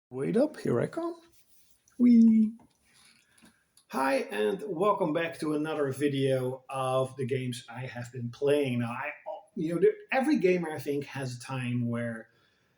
Wait up, here I come. Wee. Hi, and welcome back to another video of the games I have been playing. Every gamer I think has a time where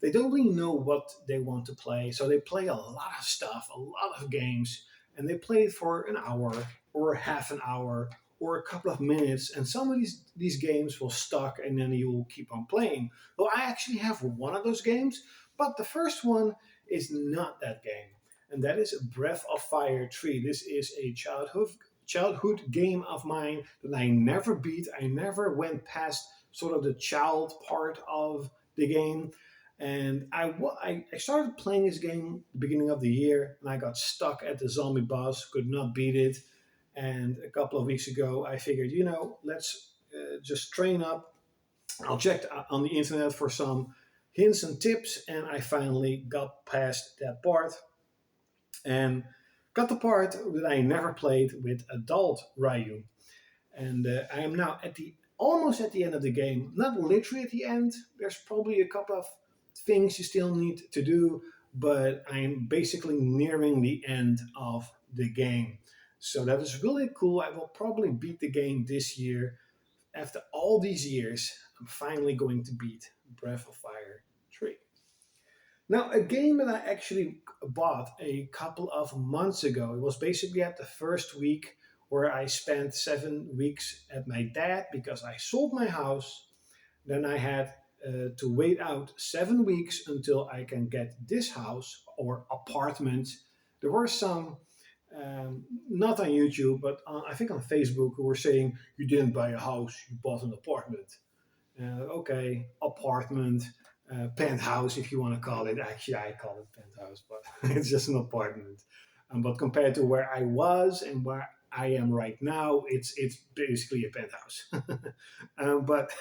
they don't really know what they want to play, so they play a lot of stuff, a lot of games, and they play it for an hour or half an hour or a couple of minutes, and some of these games will stuck, and then you will keep on playing. Well, I actually have one of those games, but the first one is not that game, and that is Breath of Fire 3. This is a childhood game of mine that I never beat. I never went past sort of the child part of the game, and I started playing this game at the beginning of the year, and I got stuck at the zombie boss, could not beat it. And a couple of weeks ago, I figured, let's just train up. I'll check on the internet for some hints and tips, and I finally got past that part and got the part that I never played with adult Ryu. And I am now at the almost at the end of the game. Not literally at the end. There's probably a couple of things you still need to do, but I'm basically nearing the end of the game. So that is really cool. I will probably beat the game this year. After all these years, I'm finally going to beat Breath of Fire 3. Now, a game that I actually bought a couple of months ago. It was basically at the first week where I spent 7 weeks at my dad because I sold my house. Then I had to wait out 7 weeks until I can get this house or apartment. There were some, not on YouTube, but I think on Facebook, who were saying, "You didn't buy a house, you bought an apartment." Okay, apartment, penthouse, if you want to call it. Actually, I call it penthouse, but it's just an apartment. But compared to where I was and where I am right now, it's basically a penthouse. But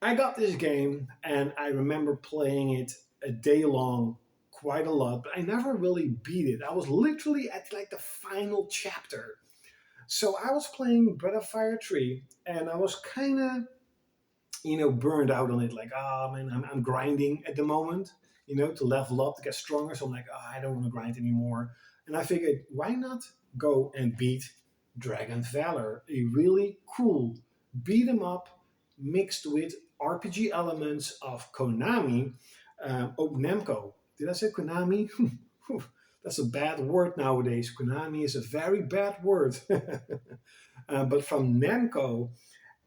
I got this game, and I remember playing it a day long, quite a lot. But I never really beat it. I was literally at like the final chapter. So I was playing Breath of Fire 3, and I was kind of burned out on it. Like, oh man, I'm grinding at the moment, to level up, to get stronger. So I'm like, oh, I don't want to grind anymore. And I figured, why not go and beat Dragon Valor, a really cool beat 'em up mixed with RPG elements of Konami, Namco. Did I say Konami? That's a bad word nowadays. Konami is a very bad word. But from Namco,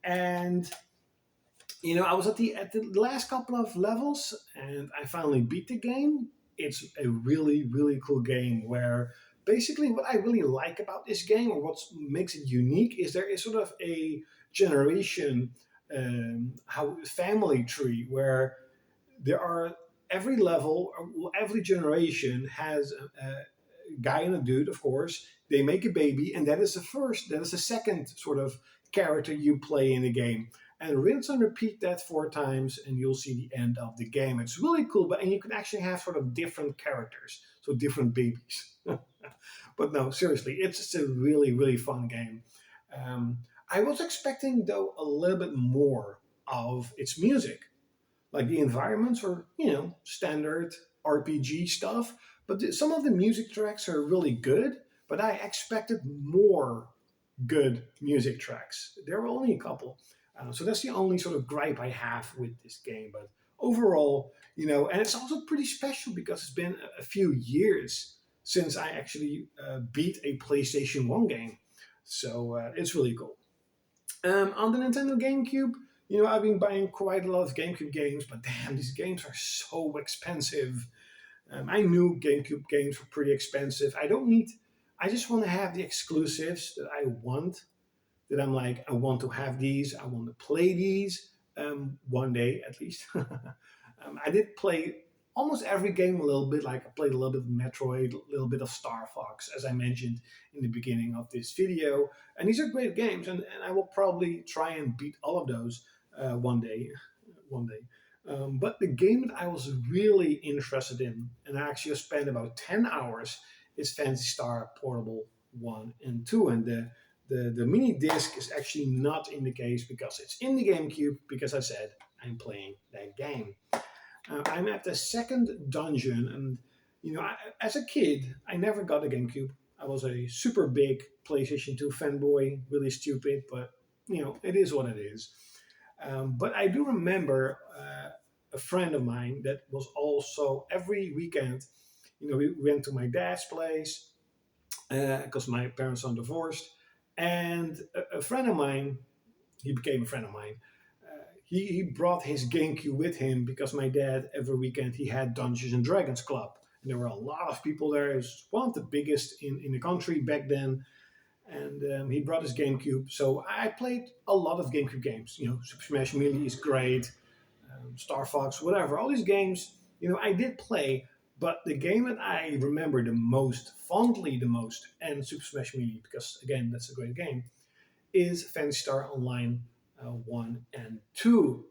and I was at the last couple of levels, and I finally beat the game. It's a really really cool game where basically what I really like about this game, or what makes it unique, is there is sort of a generation, how family tree where there are every level, or every generation has a guy and a dude, of course. They make a baby, and that is the second sort of character you play in the game. And rinse and repeat that 4 times, and you'll see the end of the game. It's really cool, and you can actually have sort of different characters, so different babies. But no, seriously, it's just a really, really fun game. Um, I was expecting, though, a little bit more of its music. Like the environments are, standard RPG stuff, but some of the music tracks are really good. But I expected more good music tracks. There were only a couple. So that's the only sort of gripe I have with this game. But overall, and it's also pretty special because it's been a few years since I actually beat a PlayStation 1 game. So it's really cool. On the Nintendo GameCube, I've been buying quite a lot of GameCube games, but damn, these games are so expensive. I knew GameCube games were pretty expensive. I just want to have the exclusives that I want. That I'm like, I want to have these. I want to play these one day at least. I did play almost every game a little bit. Like I played a little bit of Metroid, a little bit of Star Fox, as I mentioned in the beginning of this video. And these are great games, and I will probably try and beat all of those one day. One day. But the game that I was really interested in, and I actually spent about 10 hours, is Fantasy Star Portable 1 and 2. And the mini disc is actually not in the case because it's in the GameCube, because I said I'm playing that game. I'm at the second dungeon, and as a kid, I never got a GameCube. I was a super big PlayStation 2 fanboy, really stupid, but it is what it is. But I do remember a friend of mine that was also every weekend. We went to my dad's place because my parents are divorced, and a friend of mine, he became a friend of mine. He brought his GameCube with him because my dad every weekend he had Dungeons and Dragons Club, and there were a lot of people there. It was one of the biggest in the country back then, and he brought his GameCube. So I played a lot of GameCube games. Super Smash Melee is great, Star Fox, whatever. All these games, I did play, but the game that I remember the most, fondly the most, and Super Smash Melee, because again, that's a great game, is Phantasy Star Online 1 and 2.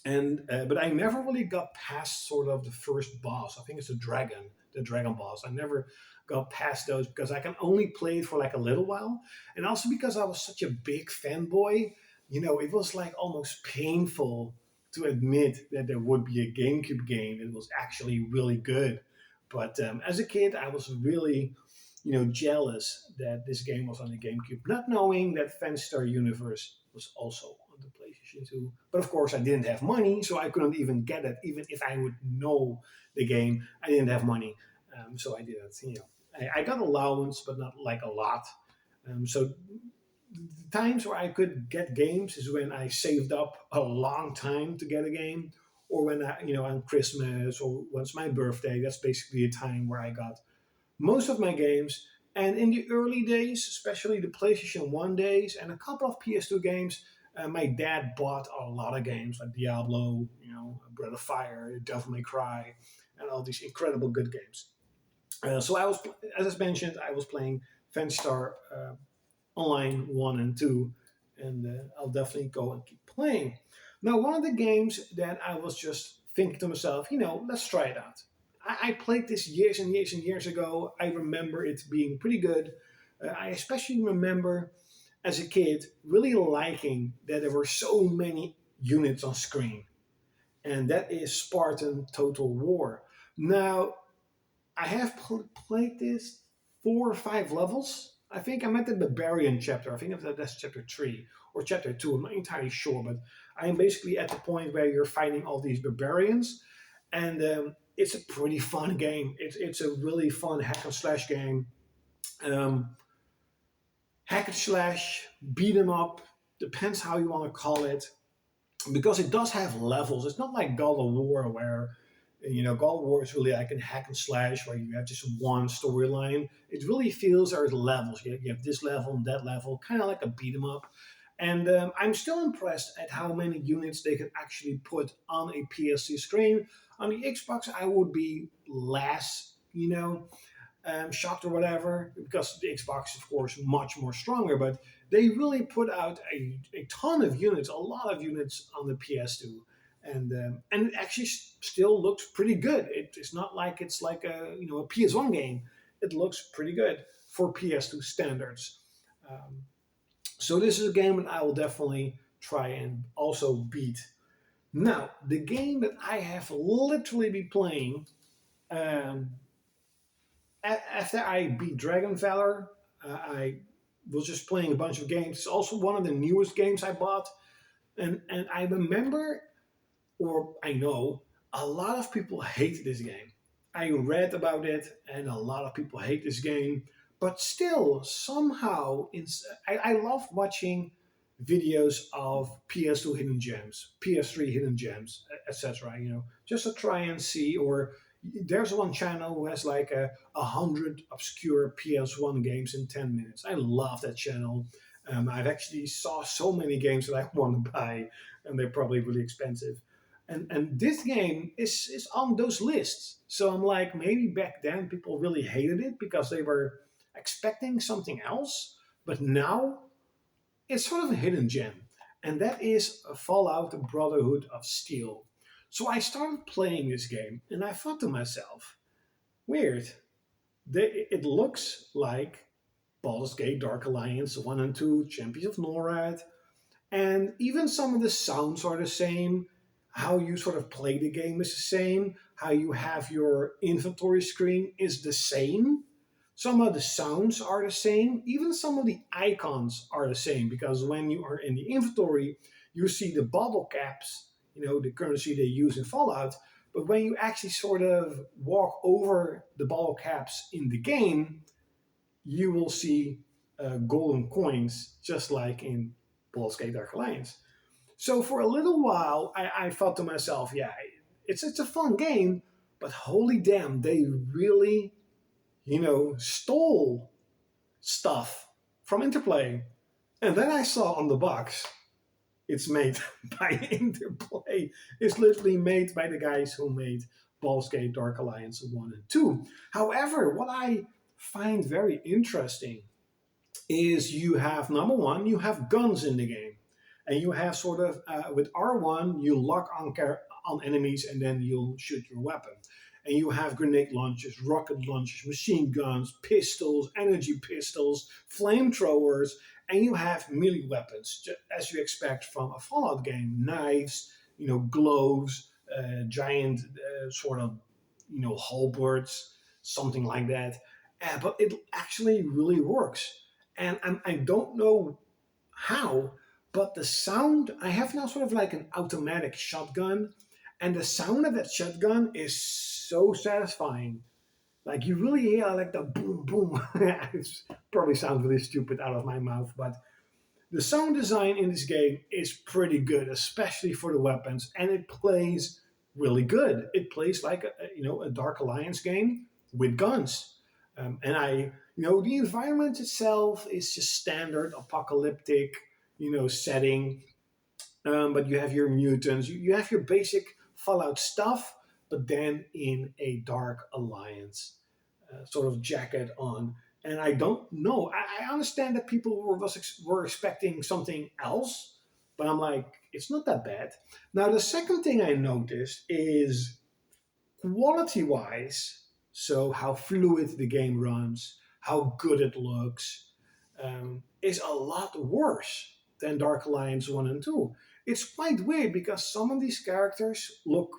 And but I never really got past sort of the first boss. I think it's the dragon boss. I never got past those because I can only play it for like a little while, and also because I was such a big fanboy. It was like almost painful to admit that there would be a GameCube game that was actually really good. But as a kid, I was really, jealous that this game was on the GameCube, not knowing that Phantasy Star Universe was also on the PlayStation 2. But of course, I didn't have money, so I couldn't even get it. Even if I would know the game, I didn't have money, so I didn't. I got allowance, but not like a lot. So the times where I could get games is when I saved up a long time to get a game, or when on Christmas or once my birthday. That's basically a time where I got most of my games. And in the early days, especially the PlayStation 1 days and a couple of PS2 games, my dad bought a lot of games like Diablo, Breath of Fire, Devil May Cry, and all these incredible good games. So as I mentioned, I was playing Phantasy Star Online 1 and 2, and I'll definitely go and keep playing. Now, one of the games that I was just thinking to myself, let's try it out. I played this years and years and years ago. I remember it being pretty good. I especially remember as a kid really liking that there were so many units on screen, and that is Spartan Total War. Now, I have played this 4 or 5 levels. I think I'm at the Barbarian chapter. I think that's chapter 3 or chapter 2. I'm not entirely sure, but I am basically at the point where you're fighting all these barbarians, and it's a pretty fun game. It's a really fun hack and slash game. Um, Hack and slash, beat 'em up, depends how you want to call it, because it does have levels. It's not like God of War where God of War is really like a hack and slash where you have just one storyline. It really feels there's levels. You have this level and that level, kind of like a beat 'em up. And I'm still impressed at how many units they can actually put on a PS2 screen. On the Xbox, I would be less, shocked or whatever, because the Xbox is, of course, much more stronger. But they really put out a ton of units, a lot of units on the PS2, and it actually still looks pretty good. It's not like it's like a PS1 game. It looks pretty good for PS2 standards. Um, so this is a game that I will definitely try and also beat. Now, the game that I have literally been playing um, after I beat Dragon Valor, I was just playing a bunch of games. It's also one of the newest games I bought, and I remember, or I know, a lot of people hate this game. I read about it, and a lot of people hate this game. But still, somehow, I love watching videos of PS2 hidden gems, PS3 hidden gems, etc. Just to try and see. Or there's one channel who has like 100 obscure PS1 games in 10 minutes. I love that channel. I've actually saw so many games that I want to buy, and they're probably really expensive. And this game is on those lists. So I'm like, maybe back then people really hated it because they were expecting something else. But now it's sort of a hidden gem. And that is a Fallout Brotherhood of Steel. So I started playing this game and I thought to myself, weird. It looks like Baldur's Gate Dark Alliance 1 and 2, Champions of NORAD, and even some of the sounds are the same. How you sort of play the game is the same. How you have your inventory screen is the same. Some of the sounds are the same. Even some of the icons are the same because when you are in the inventory, you see the bottle caps, the currency they use in Fallout. But when you actually sort of walk over the bottle caps in the game, you will see golden coins, just like in Baldur's Gate Dark Alliance. So for a little while, I thought to myself, yeah, it's a fun game, but holy damn, they really, stole stuff from Interplay. And then I saw on the box, it's made by Interplay. It's literally made by the guys who made Baldur's Gate Dark Alliance 1 and 2. However, what I find very interesting is you have, number one, you have guns in the game. And you have sort of, with R1, you lock on enemies and then you'll shoot your weapon. And you have grenade launchers, rocket launchers, machine guns, pistols, energy pistols, flamethrowers, and you have melee weapons, as you expect from a Fallout game. Knives, gloves, giant sort of, halberds, something like that. But it actually really works. And I don't know how, but the sound, I have now sort of like an automatic shotgun, and the sound of that shotgun is so satisfying. Like you really hear like the boom boom. It probably sounds really stupid out of my mouth, but the sound design in this game is pretty good, especially for the weapons, and it plays really good. It plays like a Dark Alliance game with guns, the environment itself is just standard apocalyptic, setting. But you have your mutants, you have your basic Fallout stuff, but then in a Dark Alliance sort of jacket on. And I don't know. I understand that people were expecting something else, but I'm like, it's not that bad. Now, the second thing I noticed is quality wise, so how fluid the game runs, how good it looks, is a lot worse than Dark Alliance 1 and 2. It's quite weird because some of these characters look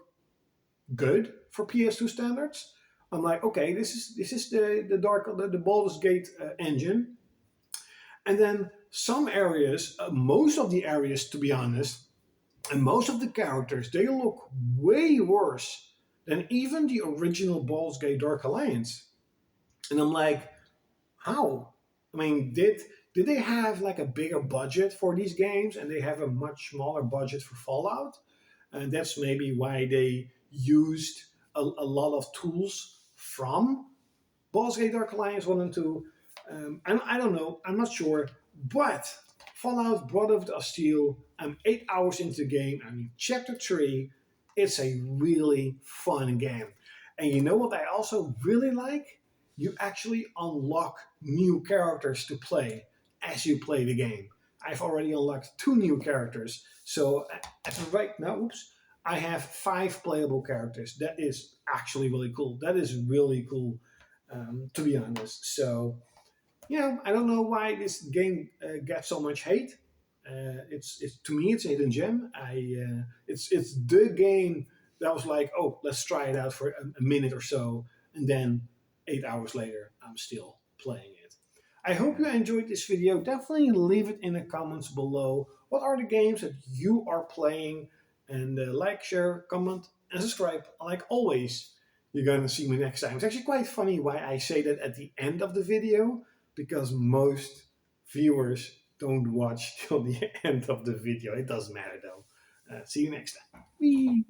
good for PS2 standards. I'm like, okay, this is the Baldur's Gate engine, and then some areas, most of the areas, to be honest, and most of the characters, they look way worse than even the original Baldur's Gate Dark Alliance. And I'm like, how? I mean, did they have like a bigger budget for these games and they have a much smaller budget for Fallout? And that's maybe why they used a lot of tools from Baldur's Gate Dark Alliance 1 and 2. I don't know, I'm not sure. But Fallout Brotherhood of Steel, I'm 8 hours into the game. I'm in Chapter 3. It's a really fun game. And you know what I also really like? You actually unlock new characters to play as you play the game. I've already unlocked 2 new characters. So as of right now, I have 5 playable characters. That is actually really cool. That is really cool, to be honest. So, I don't know why this game gets so much hate. It's to me, it's a hidden gem. It's the game that was like, oh, let's try it out for a minute or so, and then 8 hours later, I'm still playing it. I hope you enjoyed this video. Definitely leave it in the comments below. What are the games that you are playing? And like, share, comment, and subscribe. Like always, you're going to see me next time. It's actually quite funny why I say that at the end of the video, because most viewers don't watch till the end of the video. It doesn't matter though. See you next time. Whee!